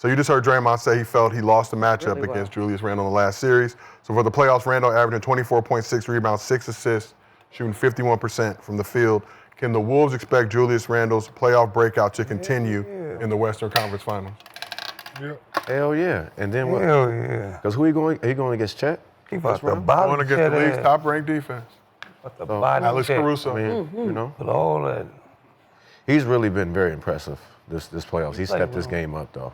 So you just heard Draymond say he felt he lost the matchup against Julius Randle in the last series. So for the playoffs, Randle averaging 24.6 rebounds, 6 assists, shooting 51% from the field. Can the Wolves expect Julius Randle's playoff breakout to continue in the Western Conference Finals? Yeah. Hell yeah. And then what? Hell yeah. Because who he going? Are you going against Chet? He about to Going body against the league's top-ranked defense. the body Alex check. Caruso. I mean, you know, Put all that. he's really been very impressive this playoffs. He stepped this game up though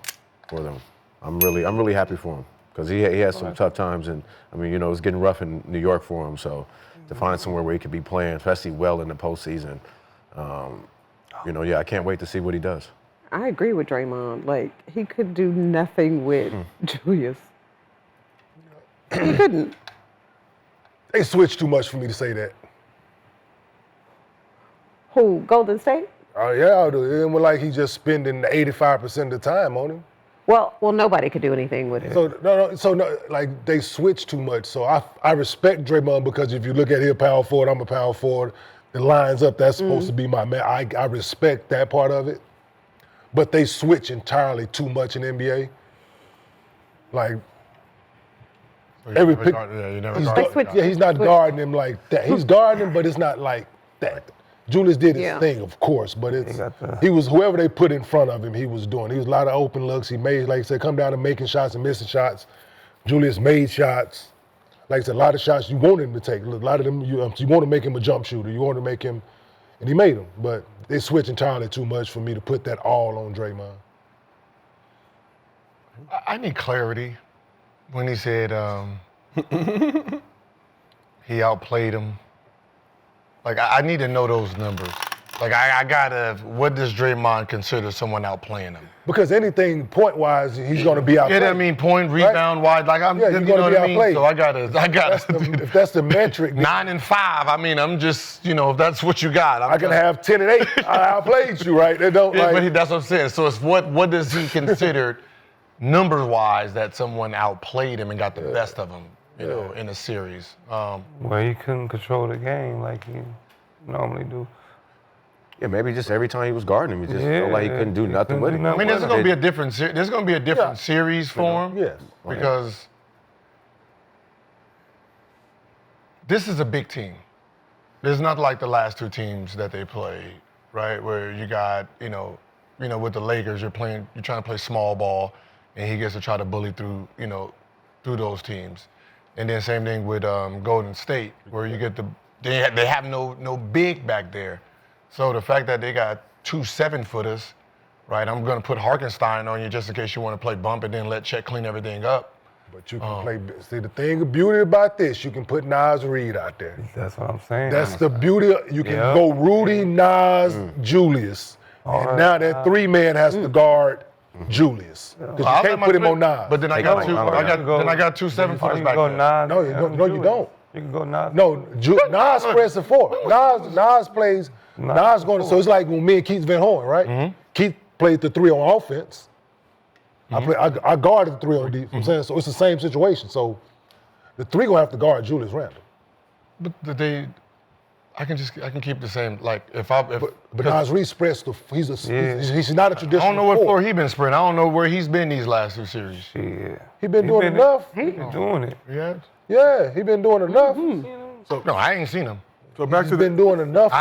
for them. I'm really happy for him because he had some tough times, and I mean, you know, it's getting rough in New York for him. So to find somewhere where he could be playing, especially well in the postseason, you know, I can't wait to see what he does. I agree with Draymond. Like, he could do nothing with Julius. He couldn't. They switched too much for me to say that. Who? Golden State? Yeah, I do. It was like he's just spending 85% of the time on him. Well, nobody could do anything with it. So no, like they switched too much. So I respect Draymond because if you look at him power forward, I'm a power forward. It lines up. That's supposed to be my man. I respect that part of it. But they switch entirely too much in NBA. Like every pick, he's not guarding him like that. He's guarding him, but it's not like that. Julius did his thing, of course, but he was whoever they put in front of him, he was doing. He was a lot of open looks. He made, like I said, come down to making shots and missing shots. Julius made shots. Like I said, a lot of shots you want him to take. A lot of them, you want to make him a jump shooter. You want to make him, and he made them. But they switched entirely too much for me to put that all on Draymond. I need clarity when he said he outplayed him. Like, I need to know those numbers. Like, I gotta, what does Draymond consider someone outplaying him? Because anything point-wise, he's gonna be outplayed. Yeah, I mean, point, rebound-wise, like, you're you gonna know what be I mean? outplayed. So I gotta. If that's the metric. 9 and 5, I mean, I'm just, you know, if that's what you got. I can have 10 and 8. I outplayed you, right? They don't but that's what I'm saying. So it's what does he consider numbers-wise that someone outplayed him and got the best of him, you know, in a series? Well, he couldn't control the game like he normally do. Yeah, maybe just every time he was guarding him, he just felt like he couldn't do nothing with it. I mean, there's going to be a different series for him. Yes. Because this is a big team. It's not like the last two teams that they played, right? Where you got, you know, with the Lakers, you're trying to play small ball, and he gets to try to bully through those teams. And then same thing with Golden State, where you get they have no big back there. So the fact that they got 2 7-footers, right? I'm going to put Harkenstein on you just in case you want to play bump and then let Chet clean everything up. But you can play. See, the thing of beauty about this, you can put Nas Reed out there. That's what I'm saying. That's the beauty. You can go Rudy, Nas, Julius. And now that 3-man has to guard Julius. Because you can't put him on Nas. But then I got 2 7-footers back there. No, you don't. You can go Nas. No, Nas spreads the floor. Nas plays. Nas going. So it's like when me and Keith Van Horn, right? Mm-hmm. Keith played the 3 on offense. Mm-hmm. I guarded the 3 on defense. I'm saying, so it's the same situation. So the 3 gonna have to guard Julius Randle. But I can keep the same. Like but Nas Reed spreads the. He's not a traditional. I don't know what 4. floor he's been spreading. I don't know where he's been these last 2 series. Yeah. He been doing enough. He been doing it. Yeah. Yeah, he been doing enough. So no, I ain't seen him. So back He's to been doing enough.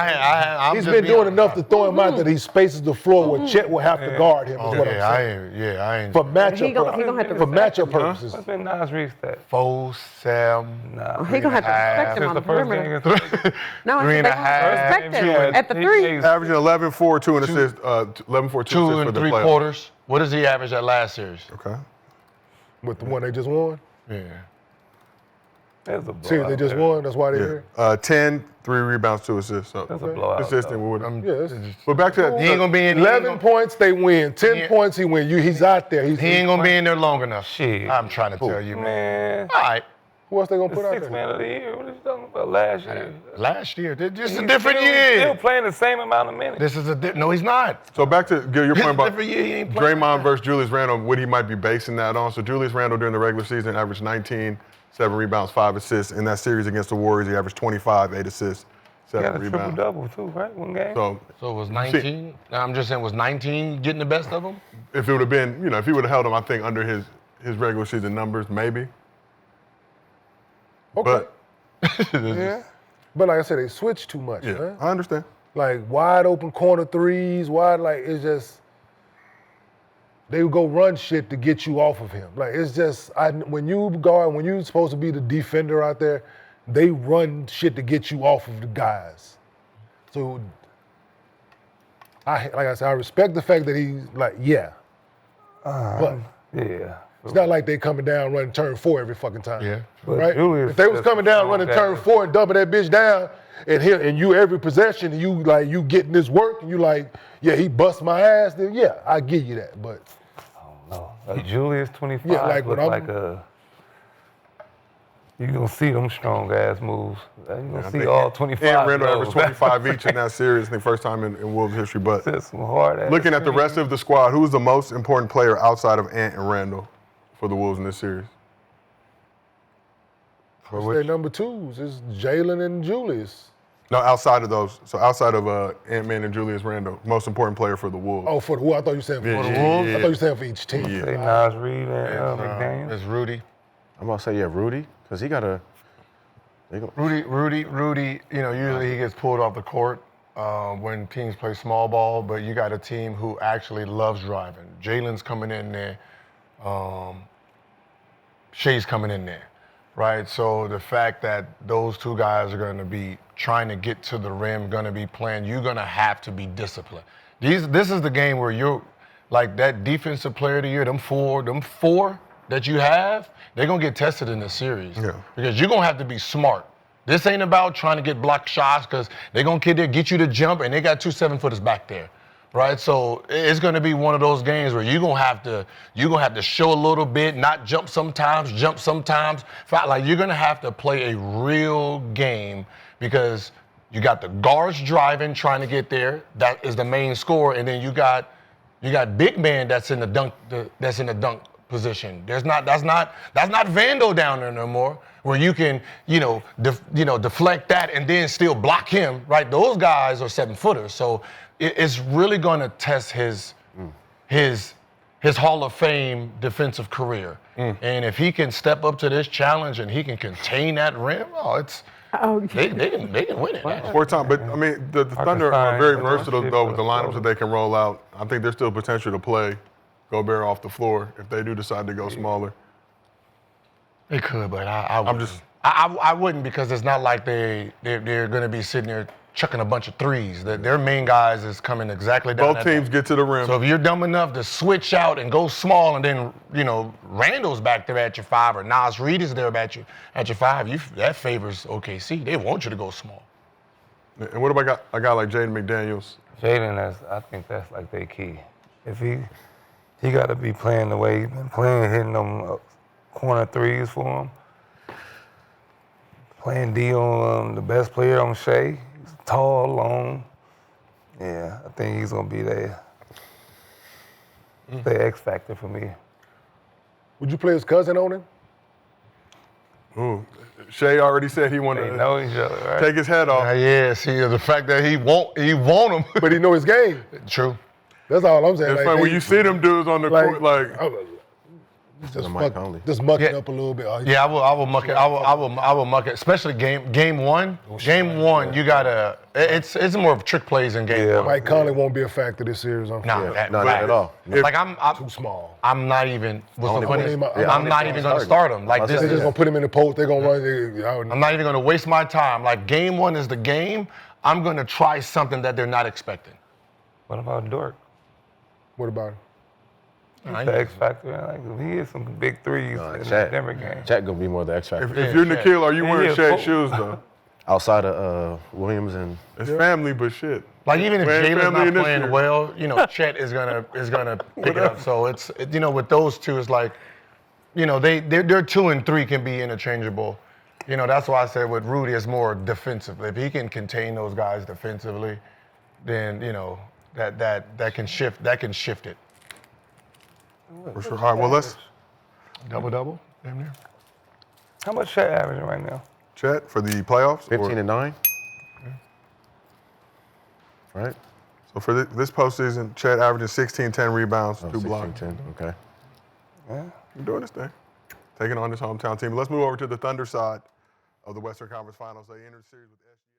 He's been doing enough to throw him out that he spaces the floor where Chet will have to guard him. Is what I'm saying. I ain't. For matchup He gonna have to for respect matchup him. purposes. What's been Nas Reed's stat? 4, 7. Nah. He gonna have to respect him on the perimeter. No, I 3 said and they a half. gonna respect him at the 3. averaging 11, 4, 2 and assists, 11, 4, 2 2 assists for and the 3 playoffs. quarters. What does he average that last series? Okay. With the one they just won. Yeah. That's a blowout. See, they just won. That's why they're here. 10, 3 rebounds, 2 assists. So That's a blowout. consistent with But back to that. He ain't gonna be in. 11 points, they win. 10 points, he win. He's out there. He ain't gonna be in there long enough. Shit. I'm trying to tell you, man. Man. All right. Who else they gonna put out Sixth there? man of the year. What are you talking about? Last year. Last year, just a He's different still year. playing the same amount of minutes. This is no, he's not. So back to Gil, your point about Different year, he ain't playing. Draymond versus Julius Randle, what he might be basing that on. So Julius Randle during the regular season averaged 19, 7 rebounds, 5 assists. In that series against the Warriors, he averaged 25, 8 assists, He had 7 a rebounds. triple-double, too, right? One game? So So it was 19. I'm just saying, was 19 getting the best of him? if it would have been, if he would have held him, I think under his regular season numbers, maybe. Okay. But Yeah. But like I said, they switch too much, yeah, man. I understand. Like wide open corner threes, it's just they would go run shit to get you off of him. Like it's just when you're supposed to be the defender out there, they run shit to get you off of the guys. So like I said, I respect the fact that he's like, but Yeah. it's not like they coming down running turn 4 every fucking time. Yeah. But Right? Julius If they was just coming down showed running that- turn 4 and dumping that bitch down, and you every possession, you getting this work, and you like, yeah, he bust my ass, then yeah, I give you that. But No. Like Julius 25 Yeah, like look when like a. You gonna see them strong ass moves. You gonna I see think all 25. And Randall those. averaged 25 each in that series, I think first time in Wolves history. But That's some hard ass. looking at the rest of the squad, who is the most important player outside of Ant and Randall for the Wolves in this series? their number 2s is Jalen and Julius. No, outside of those. So outside of Ant-Man and Julius Randle, most important player for the Wolves. Oh, for the Wolves? I thought you said for the Yeah, Wolves. yeah, I thought you said for each team. Yeah. Say Nas Reed and McDaniel. It's Rudy. I'm about to say, yeah, Rudy, because he got a. Rudy, usually he gets pulled off the court when teams play small ball, but you got a team who actually loves driving. Jalen's coming in there. Shea's coming in there, right? So the fact that those two guys are going to be trying to get to the rim, going to be playing, you're going to have to be disciplined. This is the game where you're like that defensive player of the year, them four that you have, they're going to get tested in this series. Yeah. Because you're going to have to be smart. This ain't about trying to get block shots because they're going to get you to jump, and they got 2 7-footers back there. Right, so it's going to be one of those games where you're gonna have to show a little bit, not jump sometimes. Like you're gonna have to play a real game because you got the guards driving, trying to get there. That is the main score, and then you got big man that's in the dunk position. That's not Vandal down there no more, where you can deflect that and then still block him. Right, those guys are 7-footers, so. It's really going to test his Hall of Fame defensive career. And if he can step up to this challenge and he can contain that rim, they can win it. 4 times, but I mean, the Thunder are find very the versatile shit though for with the the lineups floater. that they can roll out. I think there's still potential to play Gobert off the floor if they do decide to go smaller. They could, but I wouldn't because it's not like they're going to be sitting there chucking a bunch of threes. Their main guys is coming exactly down. Both teams get to the rim. So if you're dumb enough to switch out and go small, and then Randall's back there at your 5, or Nas Reed is there at your 5, that favors OKC. They want you to go small. And what about a guy like Jaden McDaniels? Jaden, I think that's like their key. If he got to be playing the way he's been playing, hitting them corner threes for him. Playing D on the best player on Shea. He's tall, long. Yeah, I think he's gonna be the X factor for me. Would you play his cousin on him? Ooh, Shea already said he wanted They to know each other, right? take his head off. Yeah, see, the fact that he want him. But he know his game. True. That's all I'm saying. It's funny when you see them dudes on the court, like just muck it up a little bit. Yeah, I will muck it. I will muck it. Especially game one. Game one, you gotta. It's more of trick plays in game one. Mike Conley won't be a factor this series. Nah, not at all. Like I'm Too small. I'm not even. What's the put point? him- I'm not even gonna start him. Like this They're just is. gonna put him in the post. They're gonna run. I'm not even gonna waste my time. Like game one is the game. I'm gonna try something that they're not expecting. What about Dirk? What about him? He's the X factor. Like, he hit some big threes in the Chat. Denver game. Chat gonna be more the X factor. if you're Nikhil, are you wearing Yeah, Shea's full- shoes though? Outside of Williams and It's family, but shit. Like even if Man, Jalen's family not in this playing year. well, Chet is gonna pick it up. So it's with those two, it's like, their 2 and 3 can be interchangeable. That's why I said with Rudy, it's more defensive. If he can contain those guys defensively, then that can shift it. For sure. All right, well, let's Double, damn near. How much Chet averaging right now? chat for the playoffs. 15 and 9. right? So for this postseason, Chet averaging 16, 10 rebounds, 2 16, blocks. 10, okay. Yeah. He's doing his thing. Taking on his hometown team. Let's move over to the Thunder side of the Western Conference Finals. They entered the series with SGA.